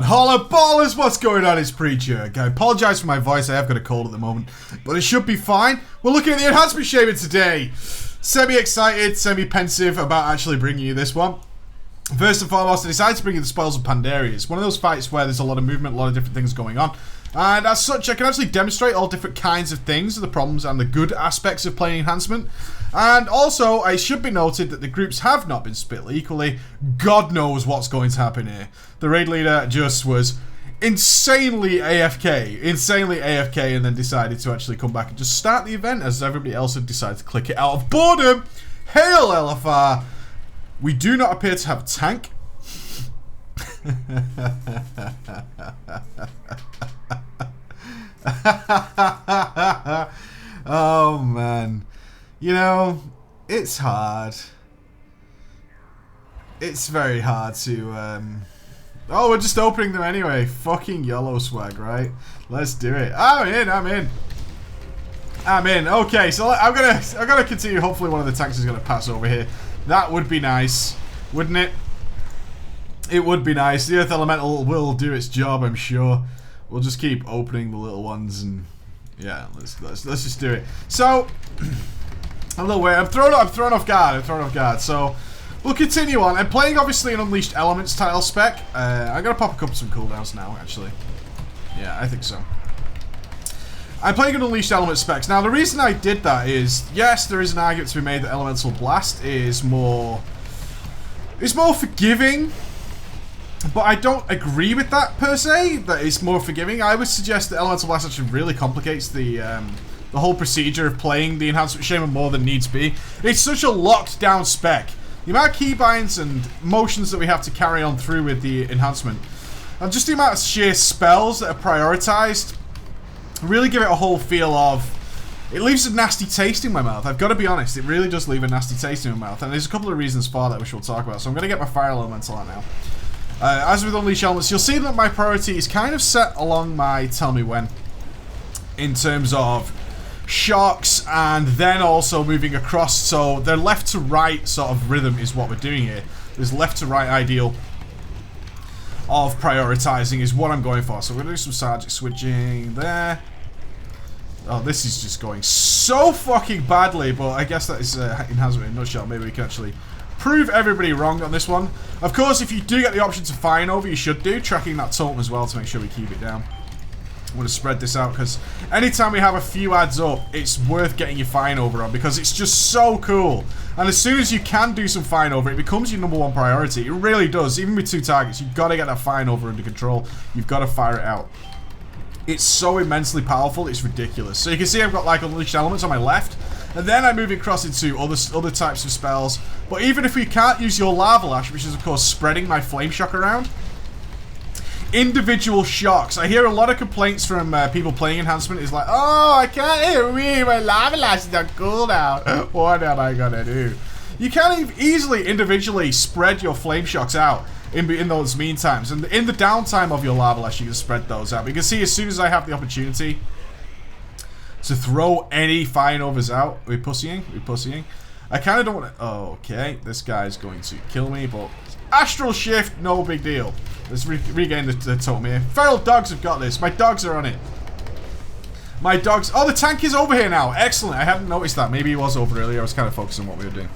Holla ballers, what's going on? It's Preacher. I apologise for my voice, I have got a cold at the moment, but it should be fine. We're looking at the Enhancement Shaman today. Semi-excited, semi-pensive about actually bringing you this one. First and foremost, I decided to bring you the Spoils of Pandaria. It's one of those fights where there's a lot of movement, a lot of different things going on. And as such, I can actually demonstrate all different kinds of things, the problems and the good aspects of playing Enhancement. And also, it should be noted that the groups have not been split equally. God knows what's going to happen here. The raid leader just was insanely AFK, and then decided to actually come back and just start the event as everybody else had decided to click it out of boredom. Hail LFR! We do not appear to have a tank. Oh man, you know, it's hard. It's very hard to oh, we're just opening them anyway. Fucking YOLO swag, right? Let's do it. I'm in. Okay, so I'm gonna continue. Hopefully one of the tanks is gonna pass over here. That would be nice, wouldn't it? It would be nice. The Earth Elemental will do its job, I'm sure. We'll just keep opening the little ones and yeah, let's just do it. So a little way. I'm thrown off guard. So we'll continue on. I'm playing obviously an Unleashed Elements tile spec. I'm gonna pop a couple some cooldowns now, actually. Yeah, I think so. I'm playing an Unleashed Elements specs. Now the reason I did that is, yes, there is an argument to be made that Elemental Blast is more forgiving. But I don't agree with that per se, that it's more forgiving. I would suggest that Elemental Blast actually really complicates the whole procedure of playing the Enhancement Shaman more than needs be. It's such a locked down spec. The amount of keybinds and motions that we have to carry on through with the enhancement, and just the amount of sheer spells that are prioritized, really give it a whole feel of... It leaves a nasty taste in my mouth. I've got to be honest, it really does leave a nasty taste in my mouth. And there's a couple of reasons for that which we'll talk about. So I'm going to get my Fire Elemental out now. As with Unleashed Elements, you'll see that my priority is kind of set along my Tell Me When, in terms of shocks and then also moving across. So their left to right sort of rhythm is what we're doing here. This left to right ideal of prioritizing is what I'm going for. So we're going to do some Sargic switching there. Oh, this is just going so fucking badly, but I guess that is Enhancement in a nutshell. Maybe we can actually prove everybody wrong on this one. Of course, if you do get the option to fine over, you should do, tracking that totem as well to make sure we keep it down. I'm going to spread this out because anytime we have a few ads up, it's worth getting your fine over on because it's just so cool. And as soon as you can do some fine over, it becomes your #1 priority. It really does. Even with 2 targets, you've got to get that fine over under control. You've got to fire it out. It's so immensely powerful, it's ridiculous. So you can see I've got like Unleashed Elements on my left, and then I move across into other types of spells. But even if we can't use your Lava Lash, which is of course spreading my Flame Shock around, individual shocks. I hear a lot of complaints from people playing Enhancement is like, oh, I can't hear me, my Lava Lash is on cooldown. What am I gonna do? You can easily individually spread your Flame Shocks out in those meantimes, and in the downtime of your Lava Lash you can spread those out. But you can see as soon as I have the opportunity to throw any fine overs out, we're pussying. I kind of don't want to... Oh, okay, this guy's going to kill me, but Astral Shift, no big deal. Let's regain the totem here. Feral dogs have got this. My dogs are on it. My dogs... Oh, the tank is over here now. Excellent. I hadn't noticed that. Maybe he was over earlier. I was kind of focused on what we were doing.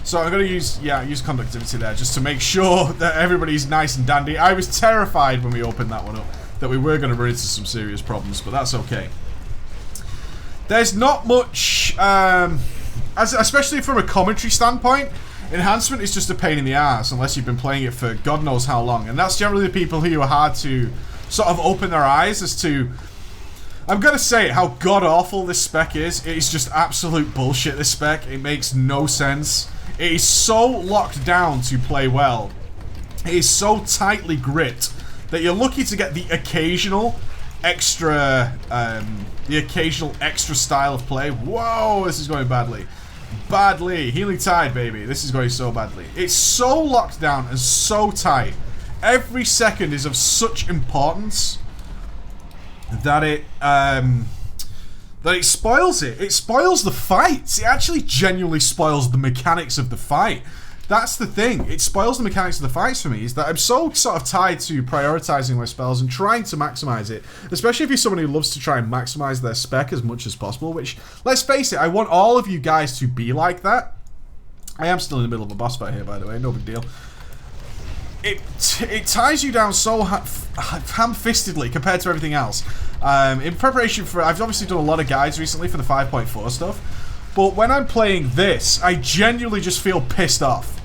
So I'm going to use conductivity there just to make sure that everybody's nice and dandy. I was terrified when we opened that one up that we were going to run into some serious problems, but that's okay. There's not much, especially from a commentary standpoint, Enhancement is just a pain in the ass unless you've been playing it for God knows how long. And that's generally the people who are hard to sort of open their eyes as to... I'm going to say it, how god-awful this spec is. It is just absolute bullshit, this spec. It makes no sense. It is so locked down to play well. It is so tightly gripped that you're lucky to get the occasional extra style of play. Whoa, this is going badly. Healing Tide, baby. This is going so badly. It's so locked down and so tight. Every second is of such importance that it spoils it. It spoils the fights. It actually genuinely spoils the mechanics of the fight. That's the thing. It spoils the mechanics of the fights for me, is that I'm so sort of tied to prioritizing my spells and trying to maximize it, especially if you're someone who loves to try and maximize their spec as much as possible, which, let's face it, I want all of you guys to be like that. I am still in the middle of a boss fight here, by the way, no big deal. It ties you down so ham-fistedly compared to everything else. In preparation for... I've obviously done a lot of guides recently for the 5.4 stuff, but when I'm playing this, I genuinely just feel pissed off.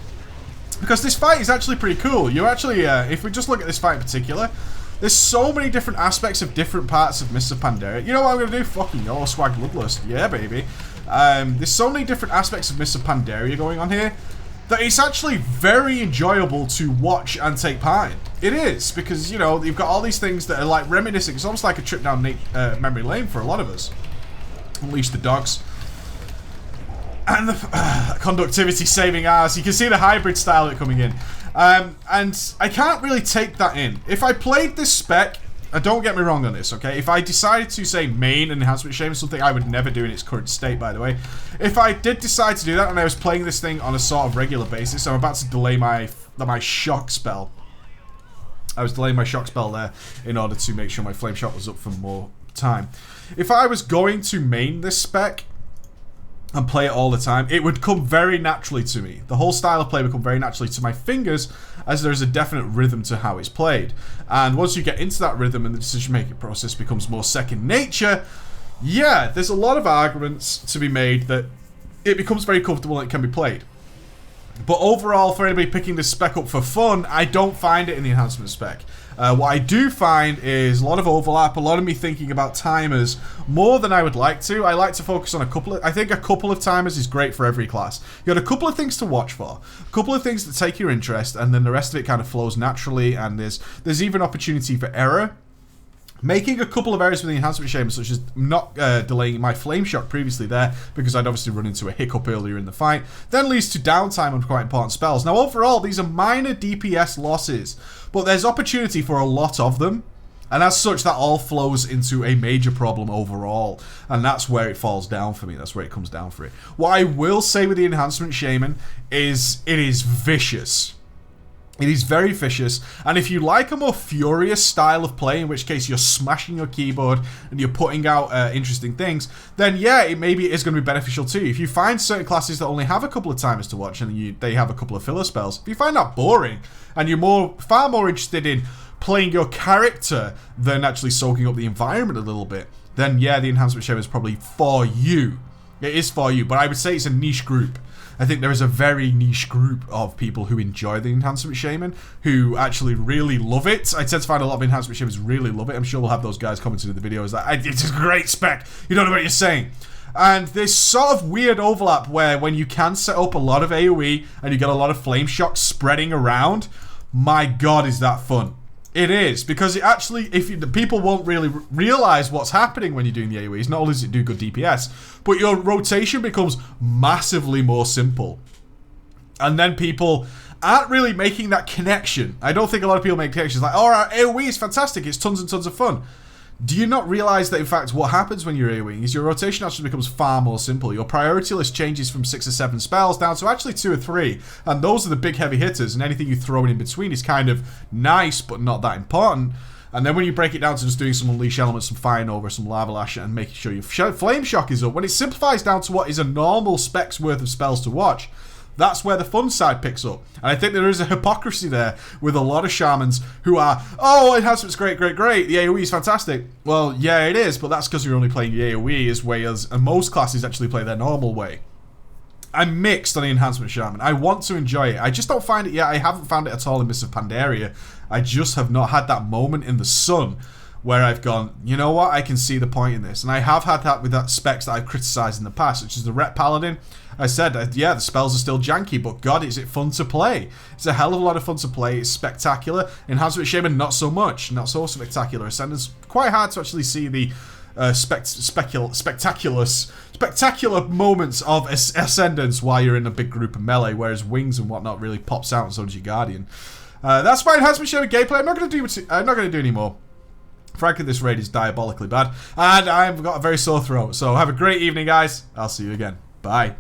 Because this fight is actually pretty cool. You actually, if we just look at this fight in particular, there's so many different aspects of different parts of Mists of Pandaria. You know what I'm going to do? Fucking YOLO Swag Bloodlust. Yeah, baby. There's so many different aspects of Mists of Pandaria going on here that it's actually very enjoyable to watch and take part in. It is, because, you know, you've got all these things that are like reminiscing. It's almost like a trip down memory lane for a lot of us. Unleash the dogs. And the conductivity saving ours. You can see the hybrid style of it coming in. And I can't really take that in. If I played this spec, and don't get me wrong on this, okay? If I decided to, say, main Enhancement Shaman, something I would never do in its current state, by the way. If I did decide to do that and I was playing this thing on a sort of regular basis, I'm about to delay my shock spell. I was delaying my shock spell there in order to make sure my flame shot was up for more time. If I was going to main this spec and play it all the time, it would come very naturally to me. The whole style of play would come very naturally to my fingers, as there's a definite rhythm to how it's played. And once you get into that rhythm and the decision-making process becomes more second nature, yeah, there's a lot of arguments to be made that it becomes very comfortable and it can be played. But overall, for anybody picking this spec up for fun, I don't find it in the enhancement spec. What I do find is a lot of overlap, a lot of me thinking about timers more than I would like to. I like to focus on a couple of... I think a couple of timers is great for every class. You got a couple of things to watch for, a couple of things that take your interest, and then the rest of it kind of flows naturally, and there's even opportunity for error. Making a couple of errors with the Enhancement Shaman, such as not delaying my Flame Shock previously there, because I'd obviously run into a hiccup earlier in the fight, then leads to downtime on quite important spells. Now, overall, these are minor DPS losses, but there's opportunity for a lot of them, and as such, that all flows into a major problem overall, and that's where it falls down for me. That's where it comes down for it. What I will say with the Enhancement Shaman is it is vicious. It is very vicious, and if you like a more furious style of play, in which case you're smashing your keyboard and you're putting out interesting things, then yeah, maybe it is going to be beneficial too. If you find certain classes that only have a couple of timers to watch and they have a couple of filler spells, if you find that boring and you're far more interested in playing your character than actually soaking up the environment a little bit, then yeah, the Enhancement Shaman is probably for you. It is for you, but I would say it's a niche group. I think there is a very niche group of people who enjoy the Enhancement Shaman, who actually really love it. I tend to find a lot of Enhancement Shamans really love it. I'm sure we'll have those guys commenting in the videos that it's a great spec. You don't know what you're saying. And there's sort of weird overlap where when you can set up a lot of AoE and you get a lot of flame shocks spreading around, my god, is that fun. It is, because it actually, the people won't really realize what's happening when you're doing the AoEs. Not only does it do good DPS, but your rotation becomes massively more simple. And then people aren't really making that connection. I don't think a lot of people make connections like, oh, our AoE is fantastic, it's tons and tons of fun. Do you not realize that, in fact, what happens when you're AoEing is your rotation actually becomes far more simple. Your priority list changes from 6 or 7 spells down to actually 2 or 3. And those are the big heavy hitters, and anything you throw in between is kind of nice, but not that important. And then when you break it down to just doing some Unleash Elements, some Fire Nova, some Lava Lash, and making sure your Flame Shock is up, when it simplifies down to what is a normal spec's worth of spells to watch, that's where the fun side picks up. And I think there is a hypocrisy there with a lot of shamans who are, oh, Enhancement's great, great, great, the AoE is fantastic. Well, yeah, it is, but that's because you're only playing the AoE as way as most classes actually play their normal way. I'm mixed on the Enhancement Shaman. I want to enjoy it. I just don't find it yet. I haven't found it at all in Mists of Pandaria. I just have not had that moment in the sun where I've gone, you know what, I can see the point in this. And I have had that with that specs that I've criticised in the past, which is the Ret Paladin. I said, yeah, the spells are still janky, but god, is it fun to play. It's a hell of a lot of fun to play. It's spectacular. Enhancement Shaman, not so much. Not so spectacular. Ascendant's quite hard to actually see the spectacular moments of Ascendance while you're in a big group of melee, whereas Wings and whatnot really pops out, and so does your Guardian. That's my Enhancement Shaman gameplay. I'm not going to do any more. Frankly, this raid is diabolically bad, and I've got a very sore throat. So have a great evening, guys. I'll see you again. Bye.